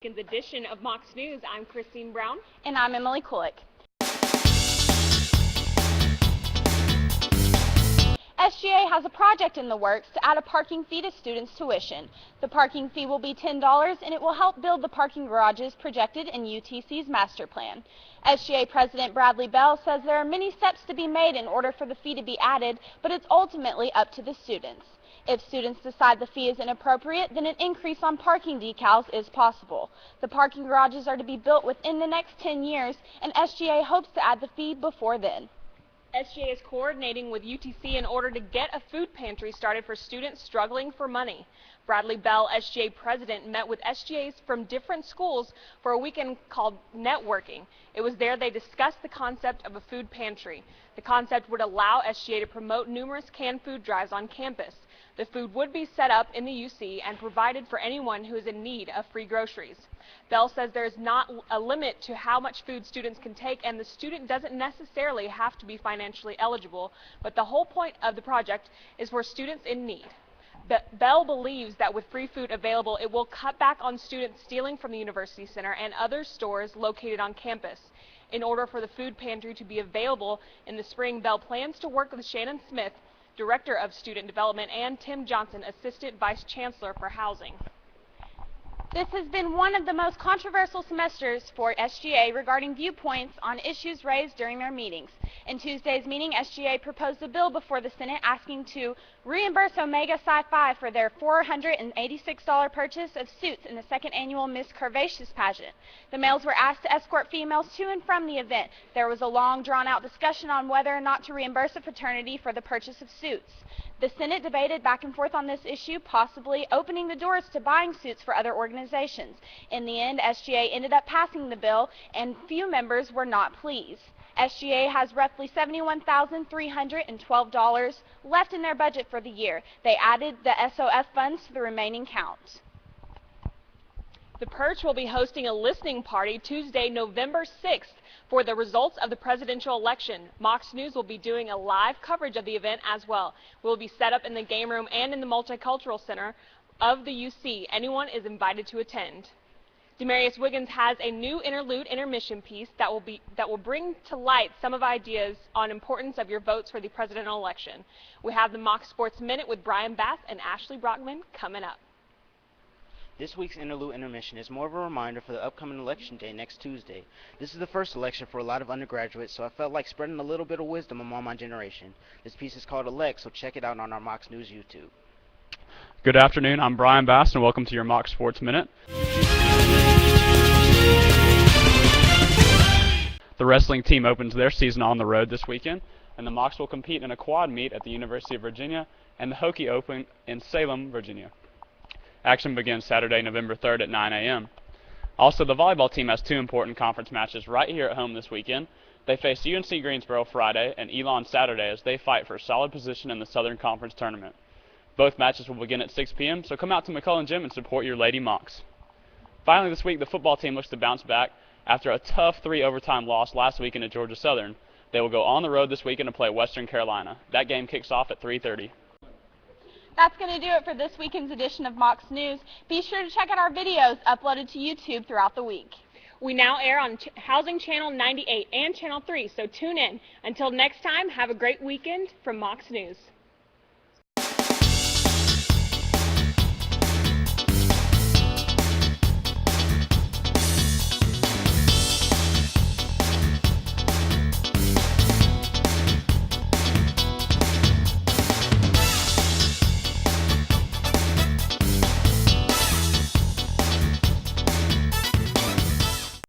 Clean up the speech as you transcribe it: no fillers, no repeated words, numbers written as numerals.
Weekend edition of Mocs News. I'm Krystyne Brown. And I'm Emily Kulick. SGA has a project in the works to add a parking fee to students' tuition. The parking fee will be $10 and it will help build the parking garages projected in UTC's master plan. SGA President Bradley Bell says there are many steps to be made in order for the fee to be added, but it's ultimately up to the students. If students decide the fee is inappropriate, then an increase on parking decals is possible. The parking garages are to be built within the next 10 years, and SGA hopes to add the fee before then. SGA is coordinating with UTC in order to get a food pantry started for students struggling for money. Bradley Bell, SGA president, met with SGAs from different schools for a weekend called Networking. It was there they discussed the concept of a food pantry. The concept would allow SGA to promote numerous canned food drives on campus. The food would be set up in the UC and provided for anyone who is in need of free groceries. Bell says there is not a limit to how much food students can take, and the student doesn't necessarily have to be financially eligible, but the whole point of the project is for students in need. Bell believes that with free food available, it will cut back on students stealing from the University Center and other stores located on campus. In order for the food pantry to be available in the spring, Bell plans to work with Shannon Smith, Director of Student Development, and Tim Johnson, Assistant Vice Chancellor for Housing. This has been one of the most controversial semesters for SGA regarding viewpoints on issues raised during their meetings. In Tuesday's meeting, SGA proposed a bill before the Senate asking to reimburse Omega Psi Phi for their $486 purchase of suits in the second annual Miss Curvaceous pageant. The males were asked to escort females to and from the event. There was a long, drawn-out discussion on whether or not to reimburse a fraternity for the purchase of suits. The Senate debated back and forth on this issue, possibly opening the doors to buying suits for other organizations. In the end, SGA ended up passing the bill, and few members were not pleased. SGA has roughly $71,312 left in their budget for the year. They added the SOF funds to the remaining count. The Perch will be hosting a listening party Tuesday, November 6th for the results of the presidential election. Mocs News will be doing a live coverage of the event as well. We'll be set up in the game room and in the Multicultural Center of the UC. Anyone is invited to attend. Damarius Wiggins has a new Interlude-Intermission piece that will bring to light some of ideas on importance of your votes for the presidential election. We have the Mocs Sports Minute with Brian Bass and Ashley Brockman coming up. This week's Interlude-Intermission is more of a reminder for the upcoming election day next Tuesday. This is the first election for a lot of undergraduates, so I felt like spreading a little bit of wisdom among my generation. This piece is called Elect, so check it out on our Mocs News YouTube. Good afternoon, I'm Brian Bass, and welcome to your Mocs Sports Minute. The wrestling team opens their season on the road this weekend, and the Mocs will compete in a quad meet at the University of Virginia and the Hockey Open in Salem, Virginia. Action begins Saturday, November 3rd at 9 a.m. Also, the volleyball team has two important conference matches right here at home this weekend. They face UNC Greensboro Friday and Elon Saturday as they fight for a solid position in the Southern Conference Tournament. Both matches will begin at 6 p.m., so come out to McClellan Gym and support your Lady Mocs. Finally this week, the football team looks to bounce back after a tough 3-overtime loss last weekend at Georgia Southern. They will go on the road this weekend to play Western Carolina. That game kicks off at 3:30. That's going to do it for this weekend's edition of Mocs News. Be sure to check out our videos uploaded to YouTube throughout the week. We now air on Housing Channel 98 and Channel 3, so tune in. Until next time, have a great weekend from Mocs News.